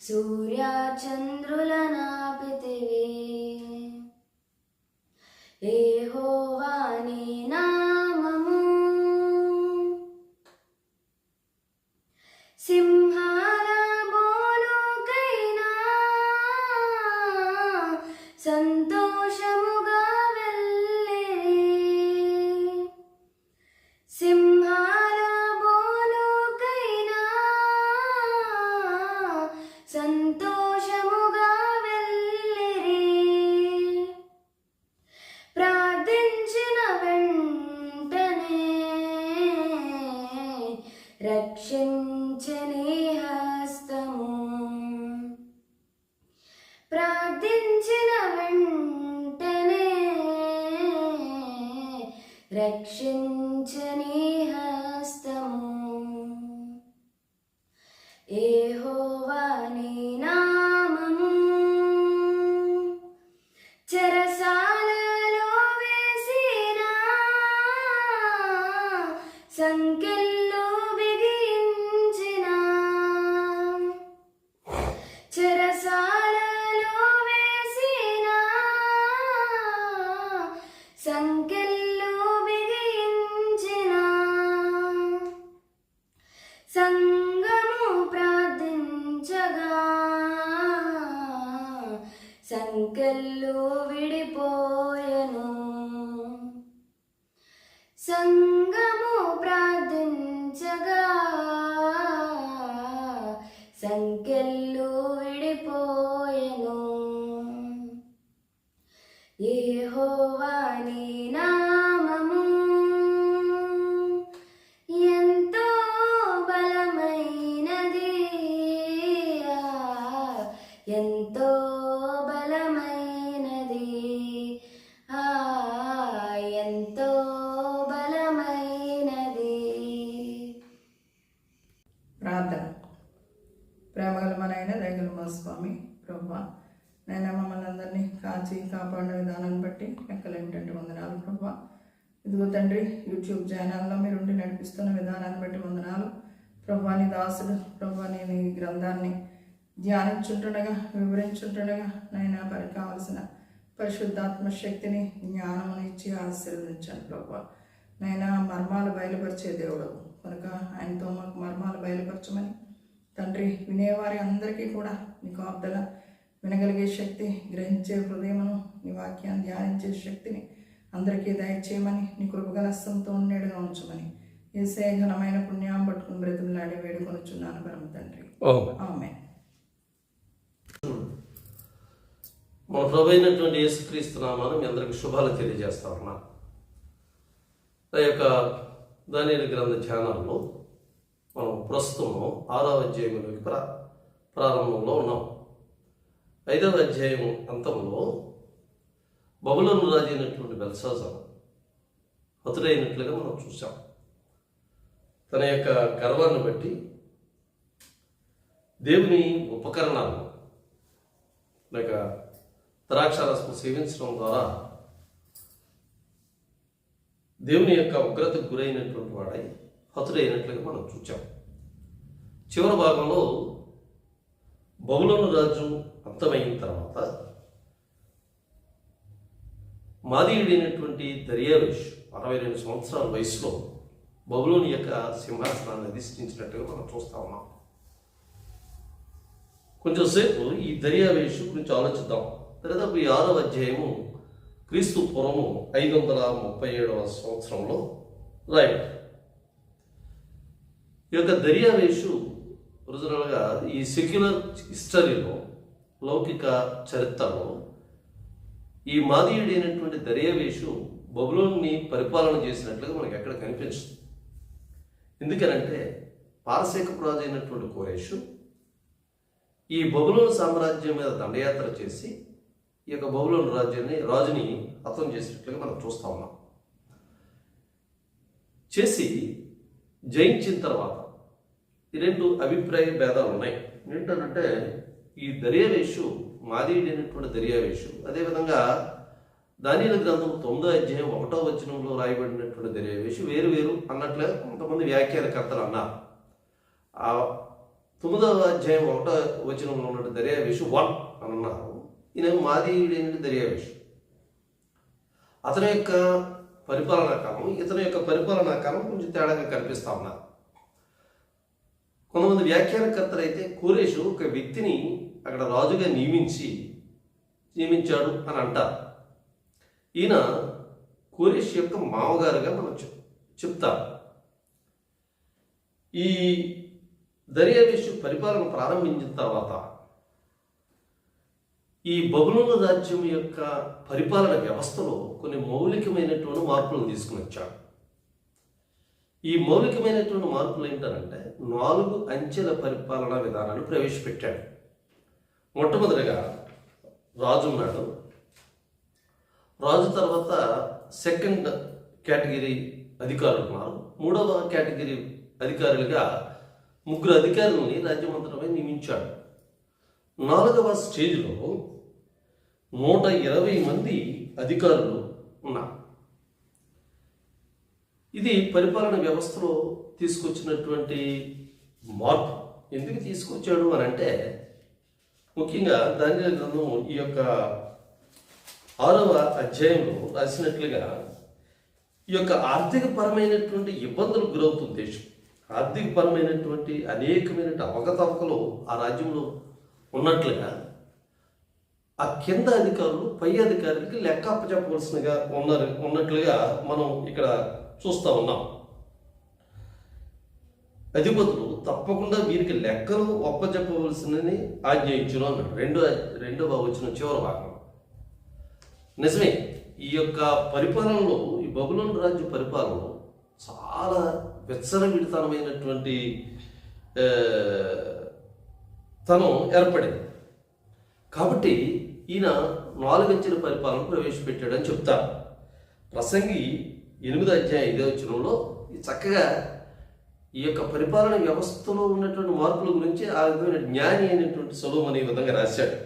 సూర్యచంద్రులనాపితివి. యెహోవా నీ నామము సింహాల బోనుకైనా సంతోషముగా వెళ్ళిరి. సింహాల బోనుకైనా సంతోషముగా వెళ్ళిరి. ప్రార్థించిన వెంటనే రక్షించని హస్తము. ప్రార్థించిన వెంటనే రక్షించని హస్తము. యెహోవా నీ నామము చెరసాలలో వేసిన సంకెళ్ళు బిగించిన. చెరసాలలో వేసిన సంకెళ్ళు బిగించిన. సంగము ప్రార్థించగా సంకెళ్ళు విడిపోయెను. సంగము ప్రార్థించగా సంకెళ్ళు విడిపోయెను. యెహోవా నీ నామము ఎంతో బలమైనది. ఎంతో బలమైనది. ఎంతో బలమైనది. ప్రార్థన. ప్రేమగల మనైన దయగల మా స్వామి ప్రభువా, నైనా మమ్మల్ని అందరినీ కాచి కాపాడిన విధానాన్ని బట్టి లెక్కలేంటంటే వందనాలు ప్రభువా. ఇదిగో తండ్రి, యూట్యూబ్ ఛానల్లో మీరు ఉండి నడిపిస్తున్న విధానాన్ని బట్టి వందనాలు ప్రభువా. నీ దాసుడు ప్రభువా, నేను ఈ గ్రంథాన్ని ధ్యానించుంటుండగా వివరించుంటుండగా నైనా పనికి కావలసిన పరిశుద్ధాత్మ శక్తిని జ్ఞానమును ఇచ్చి ఆశీర్వదించాను ప్రభువా. నైనా మర్మాలు బయలుపరిచే దేవుడు కనుక ఆయనతో మాకు మర్మాలు బయలుపరచమని తండ్రి, వినేవారి అందరికీ కూడా నీ కాపుదల, వినగలిగే శక్తి, గ్రహించే హృదయమును, నీ వాక్యాన్ని ధ్యానించే శక్తిని అందరికీ దయచేయమని నీ కృపగల హస్తంతో ఉండేడుగా ఉంచమని యేసయ్య ఘనమైన పుణ్యం పట్టుకుని బ్రతిమలాడి వేడుకొనుచున్నాను పరమ తండ్రి. ఆమేన్. మన ప్రభు అయినటువంటి యేసుక్రీస్తు నామాను మీ అందరికి శుభాలు తెలియజేస్తా ఉన్నా. ఆ యొక్క దానియేలు గ్రంథ ధ్యానాల్లో మనం ప్రస్తుతం 6వ అధ్యాయంలోకి ప్రారంభంలో ఉన్నాం. 5వ అధ్యాయం అంతంలో బబులోను రాజు అయినటువంటి బెల్షాజరు హతుడైనట్లుగా మనం చూసాం. తన యొక్క గర్వాన్ని బట్టి దేవుని ఉపకరణాలు లేక ద్రాక్షారసం సేవించడం ద్వారా దేవుని యొక్క ఉగ్రతకు గురైనటువంటి వాడై హతుడైనట్లుగా మనం చూచాం. చివరి భాగంలో బబులోను రాజు అంతమైన తర్వాత మాదీయుడైనటువంటి దర్యావేషు 62 సంవత్సరాల వయసులో బబులోని యొక్క సింహాసనాన్ని అధిష్ఠించినట్టుగా మనం చూస్తా ఉన్నాం. కొంచెంసేపు ఈ దర్యావేషు గురించి ఆలోచిద్దాం. దాదాపు ఈ 6వ అధ్యాయము క్రీస్తు పూర్వము 537వ సంవత్సరంలో రాయబడింది. ఈ యొక్క దర్యావేషు ఒరిజినల్గా ఈ సెక్యులర్ హిస్టరీలో, లౌకిక చరిత్రలో ఈ మాదీయుడైనటువంటి దర్యావేషు బబులోన్ని పరిపాలన చేసినట్లుగా మనకి ఎక్కడ కనిపించదు. ఎందుకనంటే పారసీకపు రాజు అయినటువంటి కోరేషు ఈ బబులోను సామ్రాజ్యం మీద దండయాత్ర చేసి ఈ యొక్క బబులోను రాజుని హతం చేసినట్లుగా మనం చూస్తా ఉన్నాం. చేసి జయించిన తర్వాత ఈ 2 అభిప్రాయ భేదాలు ఉన్నాయి. ఏంటంటే ఈ దర్యావేషు మాదీయుడైనటువంటి దర్యావేషు, అదేవిధంగా దానియేలు గ్రంథం 9వ అధ్యాయం 1వ వచనంలో రాయబడినటువంటి దర్యావేషు వేరు వేరు అన్నట్లుగా కొంతమంది వ్యాఖ్యానకర్తలు అన్నారు. ఆ 9వ అధ్యాయం 1వ వచనంలో ఉన్నట్టు దర్యావేషు 1 అని అన్నారు. ఈయన మాదీయుడైన దర్యావేషు. అతని యొక్క పరిపాలనా కాలం ఇతని యొక్క పరిపాలనా కాలం కొంచెం తేడాగా కనిపిస్తా ఉన్నారు. కొంతమంది వ్యాఖ్యానకర్తలు అయితే కోరేషు ఒక వ్యక్తిని అక్కడ రాజుగా నియమించాడు అని అంటారు. ఈయన కోరేషు యొక్క మామగారుగా మనం చెప్తారు. ఈ దర్యావేషు పరిపాలన ప్రారంభించిన తర్వాత ఈ బబులోను రాజ్యం యొక్క పరిపాలన వ్యవస్థలో కొన్ని మౌలికమైనటువంటి మార్పులను తీసుకుని వచ్చాడు. ఈ మౌలికమైనటువంటి మార్పులు ఏంటంటే 4 అంచెల పరిపాలనా విధానాన్ని ప్రవేశపెట్టాడు. మొట్టమొదటిగా రాజు ఉన్నాడు. రాజు తర్వాత సెకండ్ కేటగిరీ అధికారులు ఉన్నారు. 3వ కేటగిరీ అధికారులుగా 3 అధికారులని రాజ్యమంతటపై నియమించాడు. 4వ స్టేజ్లో 120 మంది అధికారులు ఉన్నారు. ఇది పరిపాలన వ్యవస్థలో తీసుకొచ్చినటువంటి మార్పు. ఎందుకు తీసుకొచ్చాడు అని అంటే ముఖ్యంగా దానియేలు గ్రంథం ఈ యొక్క 6వ అధ్యాయంలో రాసినట్లుగా ఈ యొక్క ఆర్థికపరమైనటువంటి ఇబ్బందులకు గురవుతుంది దేశం. ఆర్థికపరమైనటువంటి అనేకమైన అవకతవకలు ఆ రాజ్యంలో ఉన్నట్లుగా ఆ కింద అధికారులు పై అధికారులకి లెక్క అప్పచెప్పవలసినగా ఉన్నట్లుగా మనం ఇక్కడ చూస్తూ ఉన్నాం. అధిపతులు తప్పకుండా వీరికి లెక్కలు అప్పచెప్పవలసినని ఆజ్ఞయించును అన్నాడు. రెండవ వచనం చివరి భాగం. నిజమే, ఈ యొక్క పరిపాలనలో ఈ బబులోను రాజ్య పరిపాలనలో చాలా విచ్చలవిడితనమైనటువంటి తనం ఏర్పడింది. కాబట్టి ఈయన 4 అంచెల పరిపాలన ప్రవేశపెట్టాడని చెప్తారు. ప్రసంగి 8వ అధ్యాయం 5వ వచనంలో చక్కగా ఈ యొక్క పరిపాలన వ్యవస్థలో ఉన్నటువంటి మార్పుల గురించి ఆ విధమైన జ్ఞాని అయినటువంటి సొలొమోను ఈ విధంగా రాశాడు.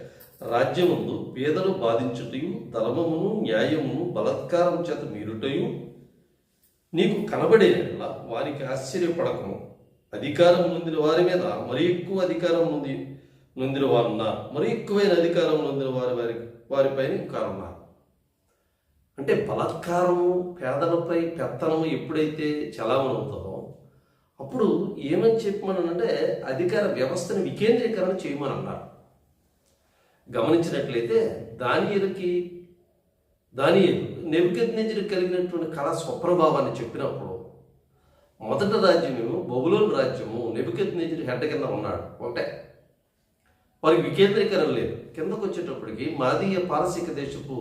రాజ్యముందు పేదలు బాధించుటయు ధర్మమును న్యాయమును బలాత్కారం చేత మీరుటయు నీకు కనబడేలా వారికి ఆశ్చర్యపడకము. అధికారం నొందిన వారి మీద మరి ఎక్కువ అధికారం నొందిన వారు ఉన్నారు. మరి ఎక్కువైన అధికారం నొందిన వారిపైన ఇంకా ఉన్నారు. అంటే బలాత్కారము పేదలపై పెత్తనము ఎప్పుడైతే చలామణి అవుతుందో అప్పుడు ఏమని చెప్పమనంటే అధికార వ్యవస్థను వికేంద్రీకరణ చేయమని అన్నారు. గమనించినట్లయితే దానియేలు నెబుకద్నెజరు కలిగినటువంటి కళ స్వప్రభావాన్ని చెప్పినప్పుడు మొదటి రాజ్యము బబులోను రాజ్యము నెబుకద్నెజరు హెడ్ కింద ఉన్నాడు ఒకటే. వారికి వికేంద్రీకరణ లేదు. కిందకు వచ్చేటప్పటికి మాదీయ పారసీక దేశపు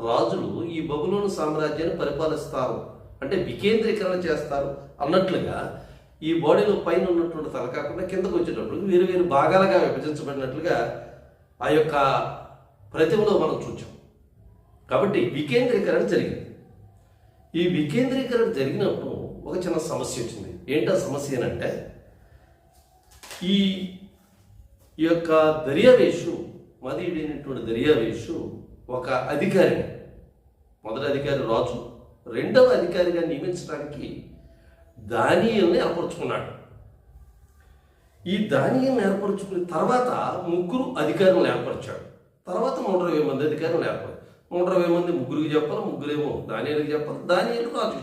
రాజులు ఈ బబులోను సామ్రాజ్యాన్ని పరిపాలిస్తారు, అంటే వికేంద్రీకరణ చేస్తారు అన్నట్లుగా ఈ బాడీలో పైన ఉన్నటువంటి తల కాకుండా కిందకు వచ్చేటప్పటికి వేరు వేరు భాగాలుగా విభజించబడినట్లుగా ఆ యొక్క ప్రతిమలో మనం చూచాం. కాబట్టి వికేంద్రీకరణ జరిగింది. ఈ వికేంద్రీకరణ జరిగినప్పుడు ఒక చిన్న సమస్య వచ్చింది. ఏంటో సమస్య ఏనంటే ఈ యొక్క దర్యావేషు మాదీయుడైనటువంటి దర్యావేషు ఒక అధికారి, మొదటి అధికారి రాజు, రెండవ అధికారిగా నియమించడానికి దానియేలుని ఏర్పరచుకున్నాడు. ఈ దానియేలుని ఏర్పరచుకున్న తర్వాత 3 అధికారులను ఏర్పరిచాడు. తర్వాత 120 మంది అధికారులను ఏర్పరు. 120 మంది 3కి చెప్పాలి, 3 దానియేలుకి చెప్పాలి, దానియేలు రాజు.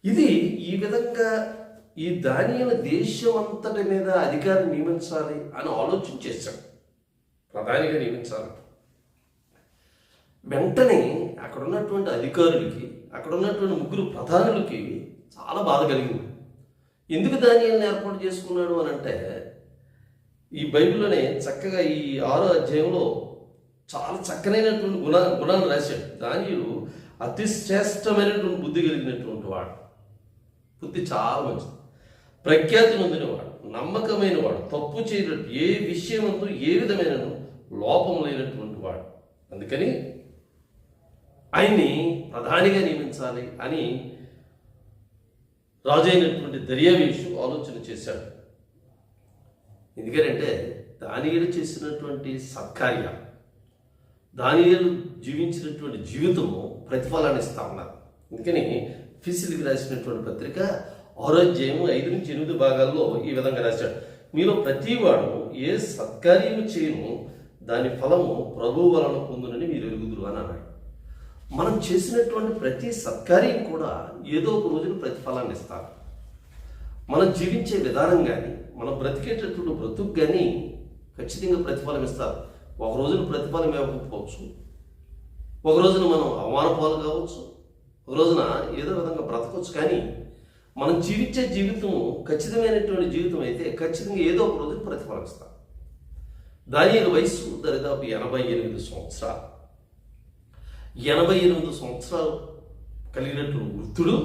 ఇది ఈ విధంగా ఈ దానియేలు దేశం అంతటి మీద అధికారిని నియమించాలి అని ఆలోచన చేశాడు. ప్రధానిగా నియమించాలి. వెంటనే అక్కడ ఉన్నటువంటి అధికారులకి, అక్కడ ఉన్నటువంటి 3 ప్రధానులకి చాలా బాధ కలిగింది. ఎందుకు దానియేలుని ఏర్పాటు చేసుకున్నాడు అని అంటే ఈ బైబిల్లోనే చక్కగా ఈ 6వ అధ్యాయంలో చాలా చక్కనైనటువంటి గుణాలు రాశాడు. దానియేలు అతి శ్రేష్టమైనటువంటి బుద్ధి కలిగినటువంటి వాడు. బుద్ధి చాలా మంచిది, ప్రఖ్యాతి నొందినవాడు, నమ్మకమైన వాడు, తప్పు చేయనట్టు ఏ విషయమందు ఏ విధమైన లోపం లేనటువంటి వాడు. అందుకని ఆయన్ని ప్రధానిగా నియమించాలి అని రాజు అయినటువంటి దర్యావేషు ఆలోచన చేశాడు. ఎందుకంటే దానియేలు చేసినటువంటి సత్కార్యం, దానియేలు జీవించినటువంటి జీవితము ప్రతిఫలాన్ని ఇస్తా ఉన్నారు. అందుకని ఫిసిలికి రాసినటువంటి పత్రిక 6వ అధ్యాయం 5 నుంచి 8 భాగాల్లో ఈ విధంగా రాశాడు. మీలో ప్రతివాడు ఏ సత్కార్యము చేయను దాని ఫలము ప్రభువు వలన పొందునని మీరు ఎరుగుదురు అని అన్నాడు. మనం చేసినటువంటి ప్రతి సత్కార్యం కూడా ఏదో ఒక రోజున ప్రతిఫలాన్ని ఇస్తారు. మనం జీవించే విధానం కానీ మనం బ్రతికేటటువంటి బ్రతుకు కానీ ఖచ్చితంగా ప్రతిఫలం ఇస్తారు. ఒక రోజున ప్రతిఫలం ఇవ్వకపోవచ్చు, ఒక రోజున మనం అవమాన పాలు కావచ్చు, ఒక రోజున ఏదో విధంగా బ్రతకవచ్చు. కానీ మనం జీవించే జీవితం ఖచ్చితమైనటువంటి జీవితం అయితే ఖచ్చితంగా ఏదో ఒక రోజున ప్రతిఫలం ఇస్తాం. దానియేలు వయస్సు దరిదాపు 88 సంవత్సరాలు. 88 సంవత్సరాలు కలిగినటువంటి వృద్ధుడు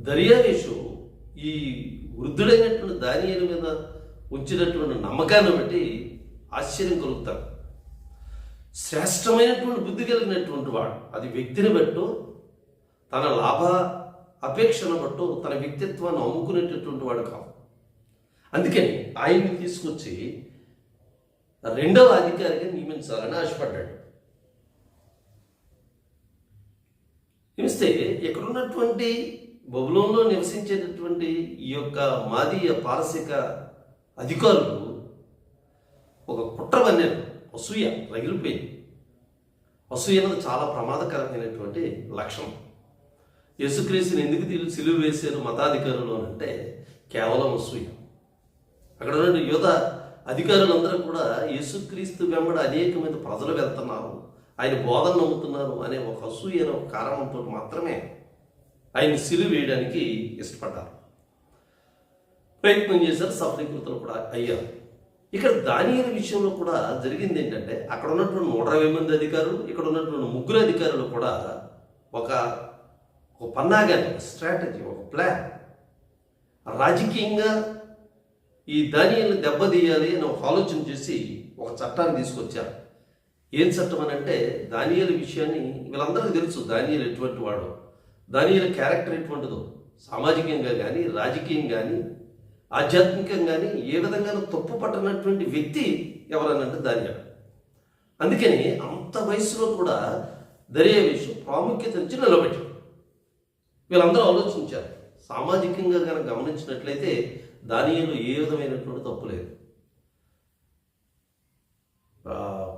దర్యావేషు ఈ వృద్ధుడైనటువంటి దానియేలు మీద ఉంచినటువంటి నమ్మకాన్ని బట్టి ఆశ్చర్యం కలుగుతారు. శ్రేష్టమైనటువంటి బుద్ధి కలిగినటువంటి వాడు, అది వ్యక్తిని బట్టో తన లాభ అపేక్షను బట్టో తన వ్యక్తిత్వాన్ని అమ్ముకునేటటువంటి వాడు కాదు. అందుకని ఆయన్ని తీసుకొచ్చి 2వ అధికారిగా నియమించాలని ఆశపడ్డాడు. నిమిస్తే ఇక్కడున్నటువంటి బబులోన్లో నివసించేటటువంటి ఈ యొక్క మాదీయ పారసిక అధికారులు ఒక కుట్ర పన్నారు. అసూయ రగిలిపోయింది. అసూయ అనేది చాలా ప్రమాదకరమైనటువంటి లక్షణం. యేసుక్రీస్తుని ఎందుకు సిలువ వేశారు మతాధికారులు అంటే కేవలం అసూయ. అక్కడ ఉన్న యోధ అధికారులందరూ కూడా యేసుక్రీస్తు వెంబడి అనేకమంది ప్రజలు వెళ్తున్నారు, ఆయన బోధన నమ్ముతున్నారు అనే ఒక అసూయ అనే ఒక కారణంతో మాత్రమే ఆయన సిలువ వేయడానికి ఇష్టపడ్డారు, ప్రయత్నం చేశారు, సఫలీకృతులు కూడా అయ్యారు. ఇక్కడ దానియేలు విషయంలో కూడా జరిగింది ఏంటంటే అక్కడ ఉన్నటువంటి 120 మంది అధికారులు, ఇక్కడ ఉన్నటువంటి 3 అధికారులు కూడా ఒక పన్నాగాన్ని, స్ట్రాటజీ, ఒక ప్లాన్, రాజకీయంగా ఈ దానియేలుని దెబ్బతీయాలి అని ఒక ఆలోచన చేసి ఒక చట్టాన్ని తీసుకొచ్చారు. ఏం చట్టం అని అంటే దానియేలు విషయాన్ని వీళ్ళందరికీ తెలుసు. దానియేలు ఎటువంటి వాడు, దానియేలు క్యారెక్టర్ ఎటువంటిదో, సామాజికంగా కానీ రాజకీయం కానీ ఆధ్యాత్మికంగా కానీ ఏ విధంగా తప్పు పట్టనటువంటి వ్యక్తి ఎవరనంటే దానియేలు. అందుకని అంత వయసులో కూడా దర్యావేషు ప్రాముఖ్యత నుంచి నిలబెట్టాడు. వీళ్ళందరూ ఆలోచించారు. సామాజికంగా కనుక గమనించినట్లయితే దానియేలు ఏ విధమైనటువంటి తప్పు లేదు.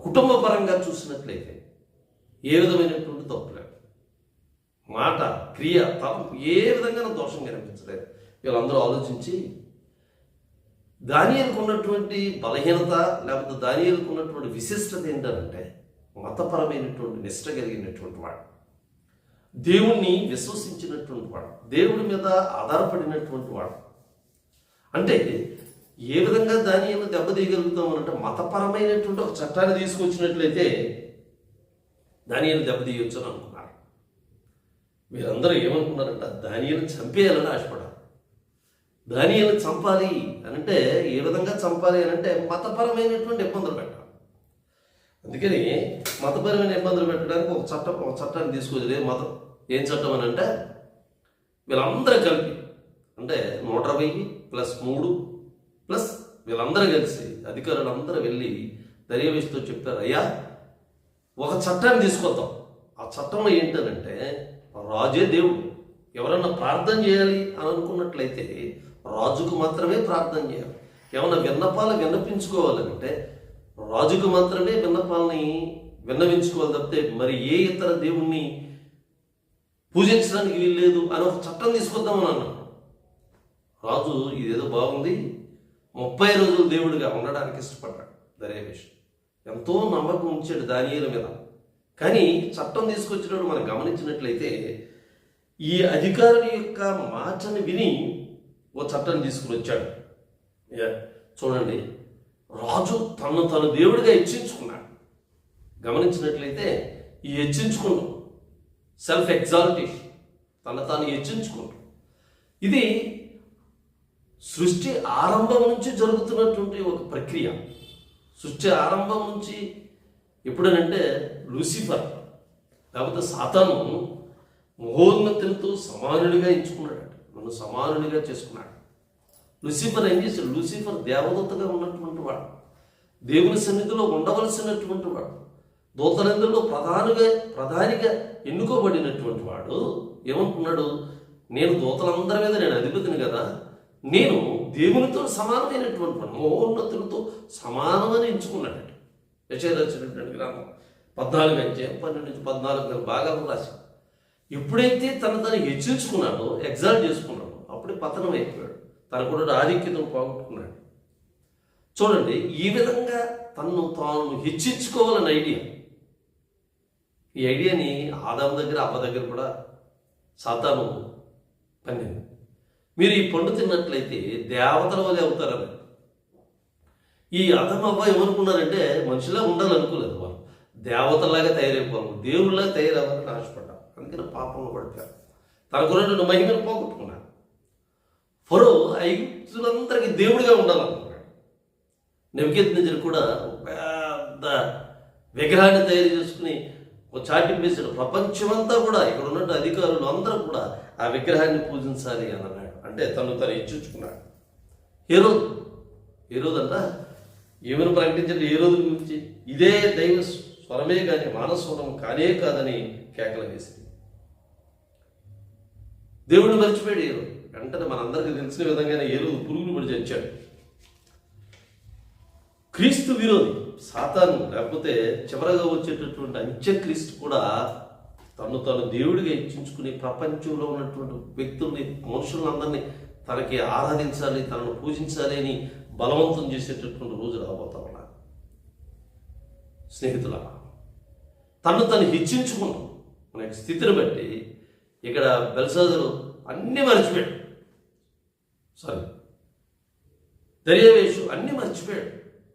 కుటుంబ పరంగా చూసినట్లయితే ఏ విధమైనటువంటి తప్పు లేదు. మాట, క్రియ, తప్పు ఏ విధంగా దోషం కనిపించలేదు. వీళ్ళందరూ ఆలోచించి దానియేలుకు ఉన్నటువంటి బలహీనత లేకపోతే దానియేలుకు ఉన్నటువంటి విశిష్టత ఏంటంటే మతపరమైనటువంటి నిష్ట కలిగినటువంటి వాడు, దేవుణ్ణి విశ్వసించినటువంటి వాడు, దేవుడి మీద ఆధారపడినటువంటి వాడు. అంటే ఏ విధంగా దానియేలును దెబ్బతీయగలుగుతామనంటే మతపరమైనటువంటి ఒక చట్టాన్ని తీసుకొచ్చినట్లయితే దానియేలు దెబ్బతీయొచ్చు అని అనుకున్నారు. వీరందరూ ఏమనుకున్నారంటే దానియేలును చంపేయాలని ఆశపడారు. దానియేలును చంపాలి అనంటే ఏ విధంగా చంపాలి అనంటే మతపరమైనటువంటి ఇబ్బందులు పెట్టాలి. అందుకని మతపరమైన ఇబ్బందులు పెట్టడానికి ఒక చట్టాన్ని తీసుకొచ్చి మతం ఏం చట్టం అని అంటే వీళ్ళందరూ కలిపి అంటే 120 + 3 ప్లస్ వీళ్ళందరూ కలిసి అధికారులందరూ వెళ్ళి దర్యావేషుతో చెప్పారు, అయ్యా ఒక చట్టాన్ని తీసుకొద్దాం. ఆ చట్టంలో ఏంటనంటే రాజే దేవుడు, ఎవరన్నా ప్రార్థన చేయాలి అని అనుకున్నట్లయితే రాజుకు మాత్రమే ప్రార్థన చేయాలి. ఏమన్నా విన్నపాలు విన్నపించుకోవాలంటే రాజుకు మాత్రమే విన్నపాలని విన్నవించుకోవాలి తప్పితే మరి ఏ ఇతర దేవుణ్ణి పూజించడానికి వీల్లేదు అని ఒక చట్టం తీసుకొద్దామని అన్నాడు. రాజు ఇదేదో బాగుంది, 30 రోజులు దేవుడిగా ఉండడానికి ఇష్టపడ్డాడు దర్యావేషు. ఎంతో నమ్మకం ఉంచాడు దానియేలు మీద. కానీ చట్టం తీసుకొచ్చినప్పుడు మనం గమనించినట్లయితే ఈ అధికారుల యొక్క మాటను విని ఓ చట్టాన్ని తీసుకుని వచ్చాడు. చూడండి, రాజు తను దేవుడిగా హెచ్చించుకున్నాడు. గమనించినట్లయితే ఈ హెచ్చించుకున్నాడు సెల్ఫ్ ఎగ్జాల్టేషన్, తాను హెచ్చించుకున్నాడు. ఇది సృష్టి ఆరంభం నుంచి జరుగుతున్నటువంటి ఒక ప్రక్రియ. సృష్టి ఆరంభం నుంచి ఎప్పుడనంటే లూసిఫర్ లేకపోతే సాతాను మహోన్నతులతో సమానుడిగా ఎంచుకున్నాడు, నన్ను సమానుడిగా చేసుకున్నాడు. లూసిఫర్ ఏం చేశాడు? లూసిఫర్ దేవదూతగా ఉన్నటువంటి వాడు, దేవుని సన్నిధిలో ఉండవలసినటువంటి వాడు, దూతలందరిలో ప్రధానిగా ఎన్నుకోబడినటువంటి వాడు ఏమనుకున్నాడు? నేను దూతలందరి మీద నేను అధిపతిని కదా, నేను దేవునితో సమానమైనటువంటి వాడు, మహోన్నతులతో సమానమని ఎంచుకున్నాడు. యెషయా రాసినటువంటి గ్రంథం 14:12-14 భాగాలు రాసి ఎప్పుడైతే తను హెచ్చించుకున్నాడో, ఎగ్జాల్ట్ చేసుకున్నాడో, అప్పుడే పతనం అయిపోయాడు. తనకున్న ఆధిక్యతను పోగొట్టుకున్నాడు. చూడండి, ఈ విధంగా తను తాను హెచ్చించుకోవాలని ఐడియా. ఈ ఐడియాని ఆదాము దగ్గర, అవ్వ దగ్గర కూడా సాతాను పన్నింది. మీరు ఈ పండు తిన్నట్లయితే దేవతల వల్లే అవుతారని. ఈ ఆదాము అవ్వ ఏమనుకున్నారంటే మనుషులా ఉండాలనుకోలేదు. వాళ్ళు దేవతలాగా తయారైపోవాలి, దేవుళ్ళగా తయారవ్వాలని ఆశపడ్డారు. అందుకని పాపంలో పడిపోయారు. తనకున్నటువంటి మహిమను పోగొట్టుకున్నారు. ఫరో ఐగుప్తులందరికీ దేవుడిగా ఉండాలనుకున్నాడు. నెబుకద్నెజరు కూడా పెద్ద విగ్రహాన్ని తయారు చేసుకుని ఒక చాటింపు వేసాడు. ప్రపంచమంతా కూడా ఇక్కడ ఉన్నట్టు అధికారులు అందరూ కూడా ఆ విగ్రహాన్ని పూజించాలి అని అన్నాడు. అంటే తను ఇచ్చుకున్నాడు. హేరోదు అంట ఏమని ప్రకటించండి హేరోదు గురించి, ఇదే దైవ స్వరమే కానీ మానస్వరం కానే కాదని కేకలు వేసింది. దేవుడు మర్చిపోయాడు హేరోదు. వెంటనే మనందరికీ తెలిసిన విధంగానే హేరోదు పురుగులు పడి చచ్చాడు. క్రీస్తు విరోధి సాతాను, లేకపోతే చివరగా వచ్చేటటువంటి అంత్యక్రీస్తు కూడా తను దేవుడిగా ఇచ్చించుకుని ప్రపంచంలో ఉన్నటువంటి వ్యక్తుల్ని, మనుషులందరినీ తనకి ఆరాధించాలి, తనను పూజించాలి అని బలవంతం చేసేటటువంటి రోజు రాబోతా ఉన్నారు. స్నేహితుల, తను హెచ్చించుకున్నాం మన స్థితిని బట్టి ఇక్కడ బెల్షాజరు అన్నీ మర్చిపోయాడు. దర్యావేషు అన్నీ మర్చిపోయాడు.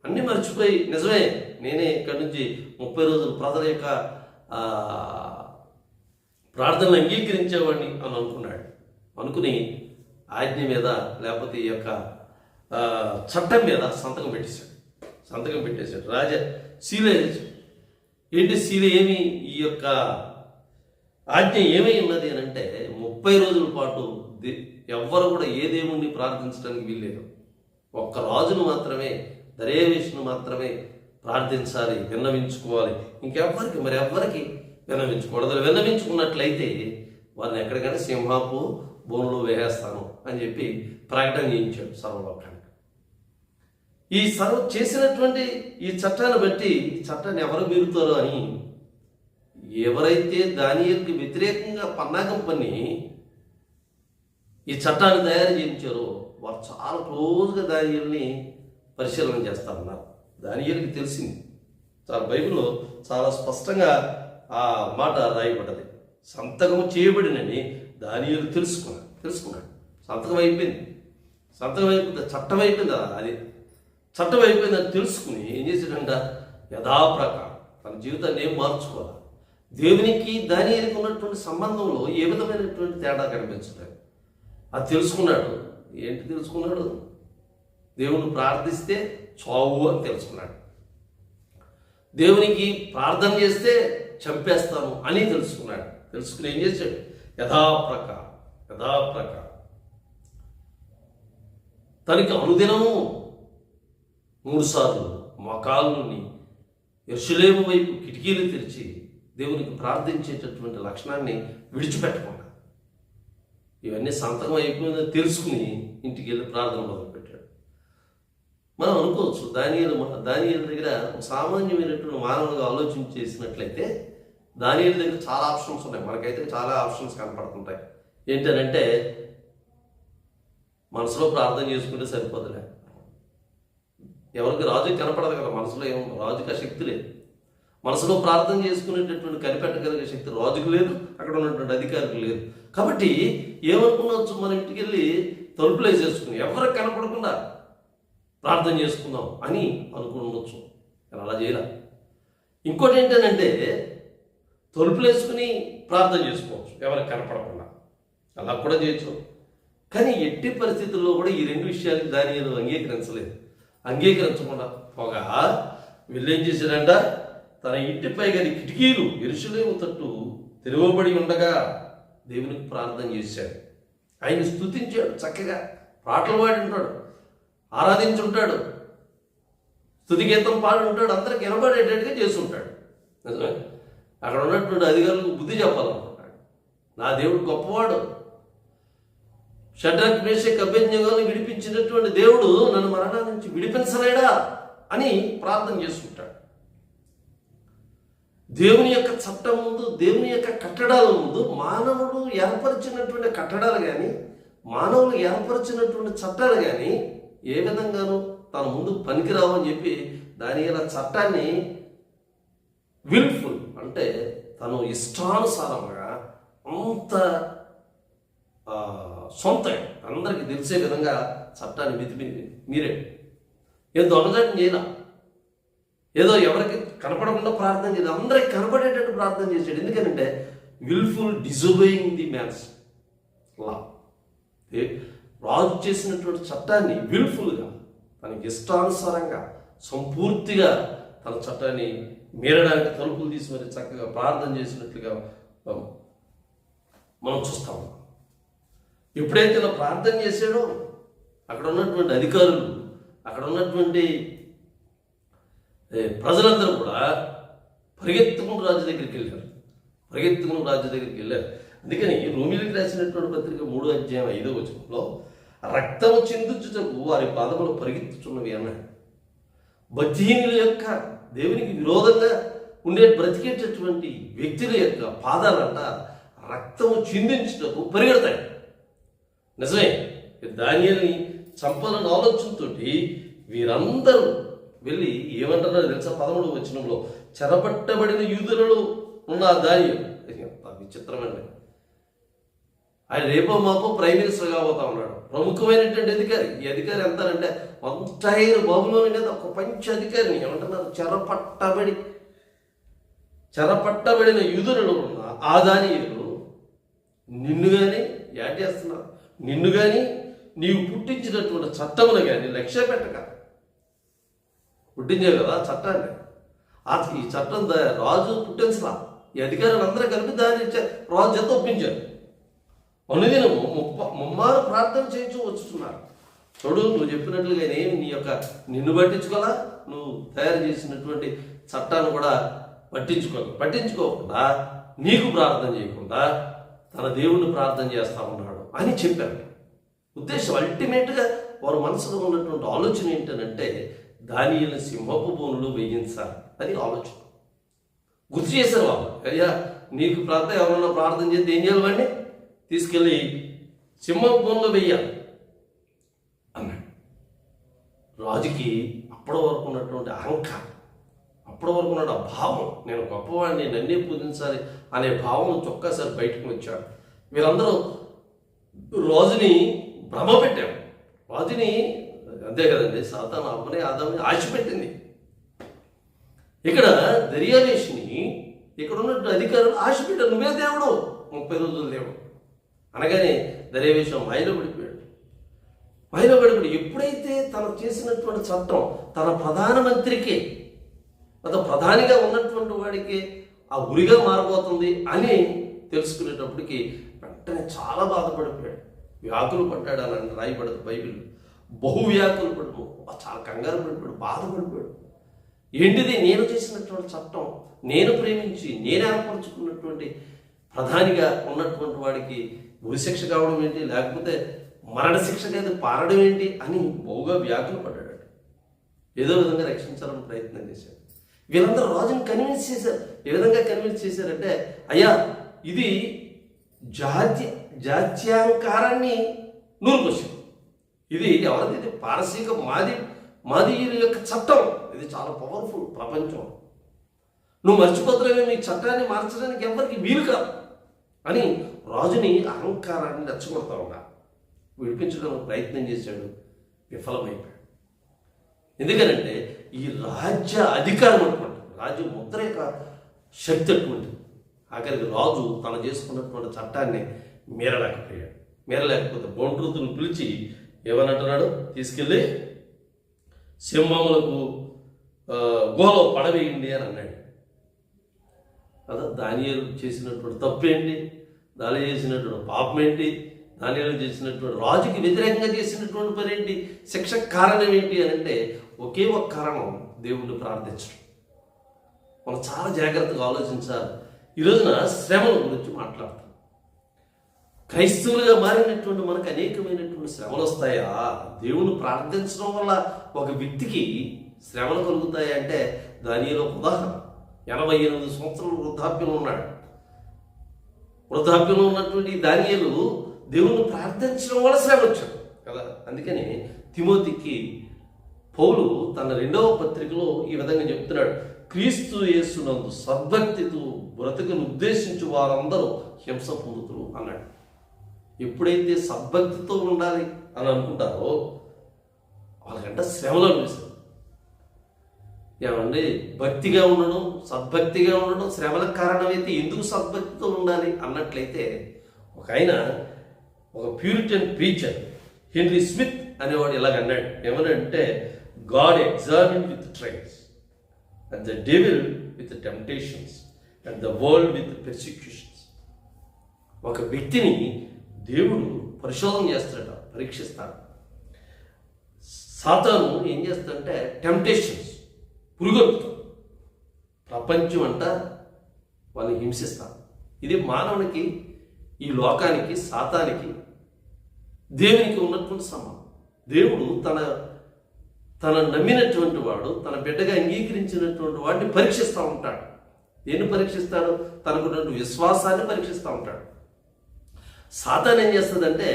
అన్నీ మర్చిపోయి నిజమే నేనే ఇక్కడి నుంచి 30 రోజులు ప్రజల యొక్క ప్రార్థనలు అంగీకరించేవాడిని అని అనుకున్నాడు. అనుకుని ఆజ్ఞ మీద, లేకపోతే ఈ యొక్క చట్టం మీద సంతకం పెట్టేశాడు. రాజా శీలే ఏంటి శీల ఏమి, ఈ యొక్క ఆజ్ఞ ఏమై ఉన్నది అని అంటే 30 రోజుల పాటు ఎవ్వరు కూడా ఏ దేవుణ్ణి ప్రార్థించడానికి వీల్లేదు. ఒక్క రాజును మాత్రమే, దర్యావేషును మాత్రమే ప్రార్థించాలి, విన్నవించుకోవాలి. ఎవ్వరికి విన్నవించకూడదు. విన్నవించుకున్నట్లయితే వారిని ఎక్కడికైనా సింహాపు బోనులో వేసేస్తాను అని చెప్పి ప్రకటన చేయించాడు సర్వలోకానికి. ఈ చేసినటువంటి ఈ చట్టాన్ని బట్టి, చట్టాన్ని ఎవరు మీరుతారో అని ఎవరైతే దానియేలుకి వ్యతిరేకంగా పన్నాగం పన్ని ఈ చట్టాన్ని తయారు చేయించారో వారు చాలా క్లోజ్గా దానియేలుని పరిశీలన చేస్తా ఉన్నారు. దానియేలుకి తెలిసింది, చాలా బైబిల్లో చాలా స్పష్టంగా ఆ మాట రాయబడ్డది. సంతకం చేయబడినని దానియేలు తెలుసుకున్నాడు. సంతకం అయిపోయింది, చట్టం అయిపోయింది. అది చట్టం అయిపోయిందని తెలుసుకుని ఏం చేశాడంట, యథాప్రకారం తన జీవితాన్ని ఏం మార్చుకోవాలి. దేవునికి దానియేలుకి ఉన్నటువంటి సంబంధంలో ఏ విధమైనటువంటి తేడా కనిపించలేదు. అది తెలుసుకున్నాడు. ఏంటి తెలుసుకున్నాడు? దేవుని ప్రార్థిస్తే చావు అని తెలుసుకున్నాడు. దేవునికి ప్రార్థన చేస్తే చంపేస్తాను అని తెలుసుకున్నాడు. తెలుసుకుని ఏం చేశాడు? యథాప్రకారం తనకి అనుదినము 3 సార్లు మోకాళ్ళని యెరూషలేము వైపు కిటికీలు తెరిచి దేవునికి ప్రార్థించేటటువంటి లక్షణాన్ని విడిచిపెట్టకుండా ఇవన్నీ సంతకం అయిపోయిందని తెలుసుకుని ఇంటికి వెళ్ళి ప్రార్థన మొదలుపెట్టాడు. మనం అనుకోవచ్చు దానియేలు దగ్గర సామాన్యమైనటువంటి మానవులుగా ఆలోచన చేసినట్లయితే దానియేలు దగ్గర చాలా ఆప్షన్స్ ఉన్నాయి. మనకైతే చాలా ఆప్షన్స్ కనపడుతుంటాయి. ఏంటనంటే మనసులో ప్రార్థన చేసుకుంటే సరిపోదులే. ఎవరికి రాజుకి కనపడదు కదా, మనసులో రాజుకి ఆ శక్తి లేదు. మనసులో ప్రార్థన చేసుకునేటటువంటి కనిపెట్టగలిగే శక్తి రాజుకు లేదు, అక్కడ ఉన్నటువంటి అధికారికి లేదు. కాబట్టి ఏమనుకున్నవచ్చు, మన ఇంటికి వెళ్ళి తలుపులు వేసేసుకుని ఎవరికి కనపడకుండా ప్రార్థన చేసుకుందాం అని అనుకునవచ్చు. కానీ అలా చేయాల. ఇంకోటి ఏంటంటే తలుపులు వేసుకుని ప్రార్థన చేసుకోవచ్చు ఎవరికి కనపడకుండా, అలా కూడా చేయొచ్చు. కానీ ఎట్టి పరిస్థితుల్లో కూడా ఈ 2 విషయాలకి దానియేలు అంగీకరించకుండా పోగా వీళ్ళేం చేశారంట, తన ఇంటిపై గది కిటికీలు యెరూషలేము తట్టు తెరవబడి ఉండగా దేవునికి ప్రార్థన చేశాడు. ఆయన స్తుతించాడు, చక్కగా పాటలు పాడి ఉంటాడు, ఆరాధించుంటాడు, స్తుతి గీతం పాడి ఉంటాడు, అందరికి వినబడేటట్టుగా చేస్తుంటాడు. నిజమే, అక్కడ ఉన్నటువంటి అధికారులకు బుద్ధి చెప్పాలనుకుంటాడు. నా దేవుడు గొప్పవాడు, షడ్రక్ మేషక్ అబేద్నెగోలను విడిపించినటువంటి దేవుడు నన్ను మరణం నుంచి విడిపించలేడా అని ప్రార్థన చేసుకుంటాడు. దేవుని యొక్క చట్టం ముందు, దేవుని యొక్క కట్టడాల ముందు మానవుడు ఏర్పరిచినటువంటి కట్టడాలు కానీ, మానవులు ఏర్పరిచినటువంటి చట్టాలు కానీ ఏ విధంగానూ తన ముందు పనికిరావు అని చెప్పి దానియేలు చట్టాన్ని విల్ఫుల్ అంటే తను ఇష్టానుసారంగా అంత సొంత అందరికీ తెలిసే విధంగా చట్టాన్ని మీరే ఏదో దొంగజాన్ని చేయలా, ఏదో ఎవరికి కనపడకుండా ప్రార్థన చేయదు, అందరికి కనపడేటట్టు ప్రార్థన చేశాడు. ఎందుకంటే విల్ఫుల్ డిజోబేయింగ్ ది మ్యాన్స్ లా. రాజు చేసినటువంటి చట్టాన్ని విల్ఫుల్గా తనకి ఇష్టానుసారంగా సంపూర్తిగా తన చట్టాన్ని మీరడానికి తలుపులు తీసి మరి చక్కగా ప్రార్థన చేసినట్లుగా మనం చూస్తాము. ఎప్పుడైతే ఇలా ప్రార్థన చేశాడో అక్కడ ఉన్నటువంటి అధికారులు, అక్కడ ఉన్నటువంటి ప్రజలందరూ కూడా పరిగెత్తుకుని రాజు దగ్గరికి వెళ్ళారు. అందుకని రోమిలికి రాసినటువంటి పత్రిక 3:5 రక్తము చిందించుటకు వారి పాదములు పరిగెత్తుచున్నవి అన్నాడు. భక్తిహీనుల యొక్క దేవునికి విరోధంగా బ్రతికేటటువంటి వ్యక్తుల యొక్క పాదాలంట రక్తము చిందించుటకు పరిగెడతాయి. నిజమే, దానియేలుని చంపాలని ఆలోచనతో వీరందరూ వెళ్ళి ఏమంటున్నారో తెలుసా? 13వ వచనంలో చెరపట్టబడిన యూదులలో ఉన్న దానియేలు విచిత్రమైన ఆయన రేపో మాపో ప్రైమ్ మినిస్టర్ కాబోతా ఉన్నాడు. ప్రముఖమైనటువంటి అధికారి. ఈ అధికారి ఎంతంటే ఎంటైర్ బబులోని మీద ఒక పంచ అధికారిని ఏమంటున్నారు? చెరపట్టబడిన యూదులలో ఉన్న ఆ దానియేలు నిన్ను కానీ యాడ్ చేస్తున్నారు, నిన్ను కానీ నీవు పుట్టించినటువంటి చట్టమును కానీ లక్ష్య పెట్టక పుట్టించావు కదా చట్టాన్ని. ఈ చట్టం రాజు పుట్టించలా, ఈ అధికారులు అందరూ కలిపి దాన్ని రాజు చేత ఒప్పించారు. అనుదినము ముమ్మారు ప్రార్థన చేయించు వచ్చుతున్నారు. చూడు, నువ్వు చెప్పినట్లుగా ఏమి నిన్ను పట్టించుకోవాలా, నువ్వు తయారు చేసినటువంటి చట్టాన్ని కూడా పట్టించుకోకుండా నీకు ప్రార్థన చేయకుండా తన దేవుణ్ణి ప్రార్థన చేస్తా ఉన్నాడు అని చెప్పారు. ఉద్దేశం అల్టిమేట్గా వారి మనసులో ఉన్నటువంటి ఆలోచన ఏంటంటే దానియేలుని సింహపు బోనులో వేయించాలి అది ఆలోచన. గుర్తు చేశారు వాళ్ళు. అయ్యా, నీకు ప్రార్థన ఎవరన్నా ప్రార్థన చేస్తే ఏం చేయాలి? వాడిని తీసుకెళ్ళి సింహపు బోనులో వెయ్యాలి అన్నాడు. రాజుకి అప్పటి వరకు ఉన్నటువంటి అహంకారం, అప్పటి వరకు ఉన్న భావం, నేను గొప్పవాడిని, నన్నే పూజించాలి అనే భావం చొక్కాసారి బయటకు వచ్చాడు. వీరందరూ రాజుని భ్రమ పెట్టారు. రాజుని అంతే కదండి, సాతాను అమ్మని ఆదాముని ఆశ పెట్టింది. ఇక్కడ దర్యావేషిని ఇక్కడ ఉన్నటువంటి అధికారులు ఆశ పెట్టారు. నువ్వే దేవుడు, 30 రోజులు దేవుడు అనగానే దర్యావేషం మాయలో పడిపోయి ఎప్పుడైతే తను చేసినటువంటి చట్టం తన ప్రధానమంత్రికి ప్రధానిగా ఉన్నటువంటి వాడికి ఆ ఉరిగా మారబోతుంది అని తెలుసుకునేటప్పటికి వెంటనే చాలా బాధపడిపోయాడు, వ్యాకులు పడ్డాడు అని రాయబడదు బైబిల్. బహు వ్యాకులు పడు, చాలా కంగారు పడిపోయాడు, బాధపడిపోయాడు. ఏంటిది? నేను చేసినటువంటి చట్టం, నేను ప్రేమించి నేను ఏర్పరచుకున్నటువంటి ప్రధానిగా ఉన్నటువంటి వాడికి ఉరిశిక్ష కావడం ఏంటి, లేకపోతే మరణశిక్షగా అది పారడం ఏంటి అని బహుగా వ్యాకులు పడ్డాడు. ఏదో విధంగా రక్షించాలని ప్రయత్నం చేశాడు. వీళ్ళందరూ రాజుని కన్విన్స్ చేశారు. ఏ విధంగా కన్విన్స్ చేశారంటే, అయ్యా ఇది జాత్యాంకారాన్ని నూరుకొచ్చింది. ఇది ఎవరిది? ఇది పారసీక మాదీయుల యొక్క చట్టం. ఇది చాలా పవర్ఫుల్ ప్రపంచం. నువ్వు మర్చిపోతున్నావే, మీ చట్టాన్ని మార్చడానికి ఎవరికి వీలు కాదు అని రాజుని అహంకారాన్ని రెచ్చగొడతా ఉన్నా విడిపించడానికి ప్రయత్నం చేశాడు, విఫలమైపోయాడు. ఎందుకనంటే ఈ రాజ్య అధికారం అటువంటి రాజ్య ముద్ర యొక్క శక్తి అటువంటిది. ఆఖరికి రాజు తను చేసుకున్నటువంటి చట్టాన్ని మీరలేకపోతే బొంట్రుతులు పిలిచి ఏమనంటున్నాడు? తీసుకెళ్ళి సింహములకు గోలో పడవేయండి అని అన్నాడు. కదా దానియేలు చేసినటువంటి తప్పేంటి, దానియేలు చేసినటువంటి పాపం ఏంటి, దానియేలు చేసినటువంటి రాజుకి వ్యతిరేకంగా చేసినటువంటి పని ఏంటి, శిక్ష కారణం ఏంటి అని అంటే ఒకే ఒక కారణం, దేవుణ్ణి ప్రార్థించడం. మనం చాలా జాగ్రత్తగా ఆలోచించాలి. ఈ రోజున శ్రమల గురించి మాట్లాడతాం. క్రైస్తవులుగా మారినటువంటి మనకు అనేకమైనటువంటి శ్రమలు వస్తాయా? దేవుని ప్రార్థించడం వల్ల ఒక వ్యక్తికి శ్రమలు కలుగుతాయా అంటే దానిలో ఉదాహరణ. 88 సంవత్సరాలు వృద్ధాప్యంలో ఉన్నాడు. వృద్ధాప్యంలో ఉన్నటువంటి దానియేలు దేవుని ప్రార్థించడం వల్ల శ్రమ వచ్చాడు కదా. అందుకని తిమోతికి పౌలు తన 2వ పత్రికలో ఈ విధంగా చెప్తున్నాడు, క్రీస్తు యేసునందు సద్భక్తితో బ్రతుకును ఉద్దేశించి వారందరూ హింస పొందుతురు అన్నాడు. ఎప్పుడైతే సద్భక్తితో ఉండాలి అని అనుకుంటారో వాళ్ళకంటే శ్రమలు అనిపిస్తుంది. ఏమండి, భక్తిగా ఉండడం, సద్భక్తిగా ఉండడం శ్రమలకు కారణమైతే ఎందుకు సద్భక్తితో ఉండాలి అన్నట్లయితే ఒక ప్యూరిటన్ ప్రీచర్ హెన్రీ స్మిత్ అనేవాడు ఇలాగ అన్నాడు. ఏమనంటే, god examine with trials and the devil with temptations and the world with persecutions. ఒక వ్యక్తిని దేవుడు పరిశోధన చేస్తాడు, పరీక్షిస్తాడు. సాతాను ఏం చేస్తాడంటే టెంప్టేషన్స్, పురుగొత్తుతాడు. ప్రపంచం అంట వాళ్ళని హింసిస్తాడు. ఇది మానవునికి, ఈ లోకానికి, సాతానికి దేవునికి ఉన్నటువంటి సంబంధం. దేవుడు తన నమ్మినటువంటి వాడు, తన బిడ్డగా అంగీకరించినటువంటి వాడిని పరీక్షిస్తూ ఉంటాడు. దేన్ని పరీక్షిస్తాడు? తనకున్నటువంటి విశ్వాసాన్ని పరీక్షిస్తూ ఉంటాడు. సాతాన్ ఏం చేస్తుందంటే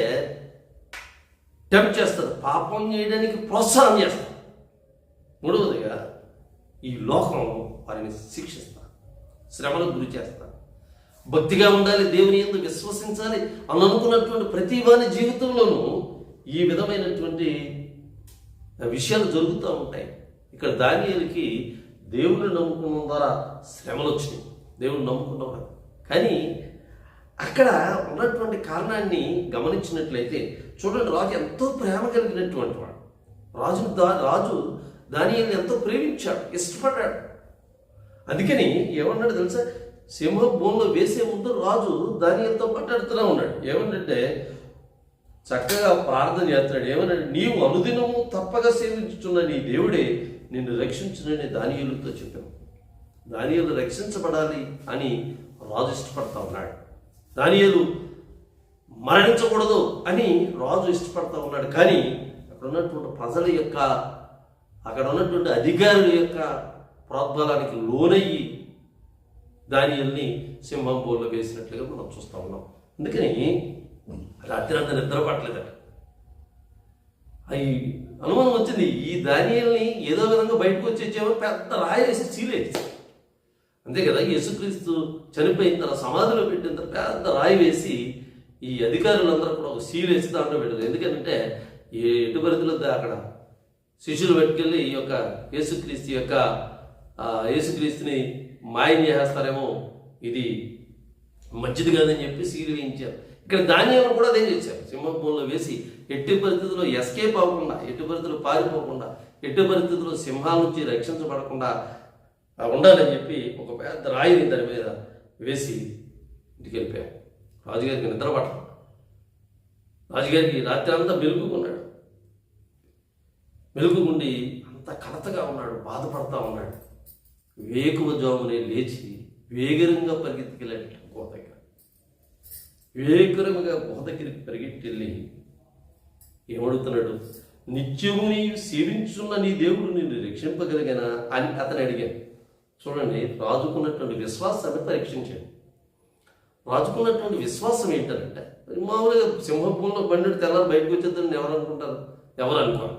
టెంప్ట్ చేస్తుంది, పాపం చేయడానికి ప్రోత్సాహం చేస్తుంది. మూడవదిగా ఈ లోకం వారిని శిక్షిస్తారు, శ్రమలకు గురి చేస్తారు. భక్తిగా ఉండాలి, దేవుని యందు విశ్వసించాలి అని అనుకున్నటువంటి ప్రతి వారి జీవితంలోనూ ఈ విధమైనటువంటి విషయాలు జరుగుతూ ఉంటాయి. ఇక్కడ దానియేలుకి దేవుని నమ్ముకున్న ద్వారా శ్రమలు వచ్చినాయి, దేవుని నమ్ముకున్నవాడు. కానీ అక్కడ ఉన్నటువంటి కారణాన్ని గమనించినట్లయితే చూడండి, రాజు ఎంతో ప్రేమ కలిగినటువంటి వాడు. రాజు దానియేలుని ఎంతో ప్రేమించాడు, ఇష్టపడ్డాడు. అందుకని ఏమన్నాడు తెలుసా, సింహ భూమిలో వేసే ముందు రాజు దానియేలుతో మాట్లాడుతూనే ఉన్నాడు. ఏమన్నంటే చక్కగా ప్రార్థన చేస్తున్నాడు. ఏమన్నాడు, నీవు అనుదినము తప్పక సేవించుతున్న నీ దేవుడే నిన్ను రక్షించునని దానియేలుతో చెప్పాను. దానియేలు రక్షించబడాలి అని రాజు ఇష్టపడతా ఉన్నాడు. దానియేలు మరణించకూడదు అని రాజు ఇష్టపడతా ఉన్నాడు. కానీ అక్కడ ఉన్నటువంటి ప్రజల యొక్క, అక్కడ ఉన్నటువంటి అధికారుల యొక్క ప్రోద్బలానికి లోనయ్యి దానియేలుని సింహం బోర్లో వేసినట్లుగా మనం చూస్తూ ఉన్నాం. అందుకని రాత్రి అంతా నిద్ర పట్టలేదట. ఈ అనుమానం వచ్చింది, ఈ దానియేలుని ఏదో విధంగా బయటకు వచ్చేమో పెద్ద రాయి వేసి చీలేసి, అంతే కదా, యేసుక్రీస్తు చనిపోయిన తర్వాత సమాధిలో పెట్టిన తర్వాత పెద్ద రాయి వేసి ఈ అధికారులందరూ కూడా ఒక సీలేసి దాంట్లో పెట్టారు. ఎందుకంటే ఎటు పరిధిలో అక్కడ శిష్యులు పెట్టుకెళ్ళి ఈ యొక్క యేసుక్రీస్తుని మాయం చేస్తారేమో, ఇది మంచిది కాదని చెప్పి సీలు వేయించారు. ఇక్కడ దానియేలు కూడా అదే చేశారు. సింహభూమిలో వేసి ఎట్టి పరిస్థితుల్లో ఎస్కేప్ అవ్వకుండా, ఎట్టి పరిస్థితుల్లో పారిపోకుండా, ఎట్టి పరిస్థితుల్లో సింహాల నుంచి రక్షించబడకుండా ఉండాలని చెప్పి ఒక పెద్ద రాయిని దాని మీద వేసి ఇంటికి వెళ్ళిపోయారు. రాజుగారికి నిద్ర పట్టడం, రాజుగారికి రాత్రి అంతా మెలుగుకున్నాడు. మెలుగుకుండి అంత కలతగా ఉన్నాడు, బాధపడతా ఉన్నాడు. వేకువజామునే లేచి వేగరంగా పరిగెత్తుకెళ్ళాడు గుహ దగ్గర. వేగరంగా గుహ దగ్గరికి పరిగెత్తివెళ్ళి ఏమడుగుతున్నాడు, నిత్యము నీవు సేవించున్న నీ దేవుడు నిన్ను రక్షింపగలిగినా అని అతను అడిగాడు. చూడండి, రాజుకున్నటువంటి విశ్వాసాన్ని పరీక్షించాడు. రాజుకున్నటువంటి విశ్వాసం ఏంటంటే, మామూలుగా సింహభూమిలో పడినట్టు తెల్లారి బయటకు వచ్చేద్దని ఎవరు అనుకుంటారు? ఎవరు అనుకోరు.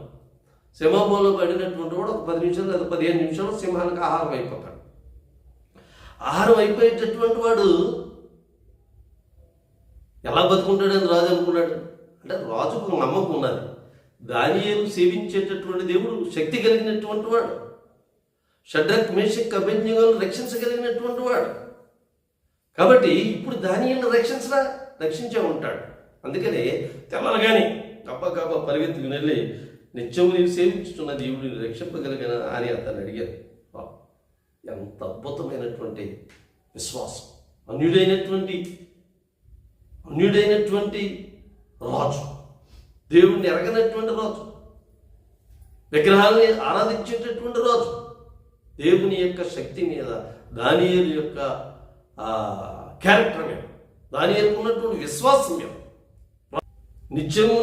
సింహభూమిలో పడినటువంటి వాడు ఒక 10 నిమిషాలు లేదా 15 నిమిషాలు సింహానికి ఆహారం అయిపోతాడు. ఆహారం అయిపోయేటటువంటి వాడు ఎలా బతుకుంటాడని రాజు అనుకున్నాడు. అంటే రాజుకు నమ్మకం ఉన్నది, దానియేలు సేవించేటటువంటి దేవుడు శక్తి కలిగినటువంటి వాడు, షడ్రక్ మేషక్ అబేద్నెగోలను రక్షించగలిగినటువంటి వాడు. కాబట్టి ఇప్పుడు దానియేలును రక్షించే ఉంటాడు. అందుకనే తెల్లగానే గబ్బా పరిగెత్తుకుని వెళ్ళి నిత్యము నీవు సేవించుతున్న దేవుడిని రక్షింపగలిగిన అని అతను అడిగారు. ఎంత అద్భుతమైనటువంటి విశ్వాసం! అన్యుడైనటువంటి రాజు, దేవుణ్ణి ఎరగనటువంటి రాజు, విగ్రహాలని ఆరాధించేటటువంటి రాజు, దేవుని యొక్క శక్తి మీద, దానియేలు యొక్క క్యారెక్టర్ మీద, దానియేలుకు ఉన్నటువంటి విశ్వాసం మీద నిత్యము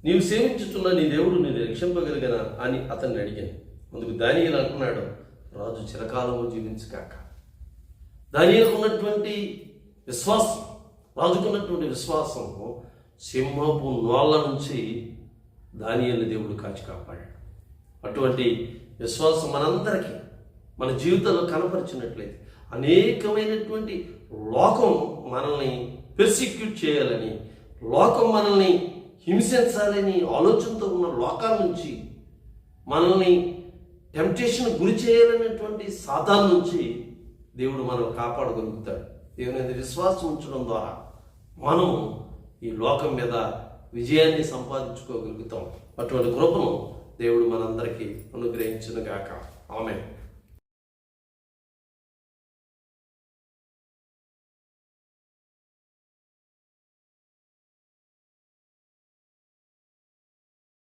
నీవు సేవించుతున్న నీ దేవుడు నేను రక్షింపగలిగనా అని అతన్ని అడిగాను. అందుకు దానియేలు అంటున్నాడు, రాజు చిరకాలము జీవించగాక. దానియేలుకు ఉన్నటువంటి విశ్వాసం, రాజుకున్నటువంటి విశ్వాసం సింహపు నోళ్ళ నుంచి దానియేలుని దేవుడు కాచి కాపాడాడు. అటువంటి విశ్వాసం మనందరికీ మన జీవితంలో కనపరిచినట్లయితే అనేకమైనటువంటి లోకం మనల్ని పెర్సిక్యూట్ చేయాలని, లోకం మనల్ని హింసించాలని ఆలోచనతో ఉన్న లోకాల నుంచి, మనల్ని టెంప్టేషన్ గురి చేయాలనేటువంటి సాతాను నుంచి దేవుడు మనం కాపాడగలుగుతాడు. దేవుని మీద విశ్వాసం ఉంచడం ద్వారా మనం ఈ లోకం మీద విజయాన్ని సంపాదించుకోగలుగుతాం. అటువంటి కృపను దేవుడు మనందరికీ అనుగ్రహించును గాక. ఆమేన్.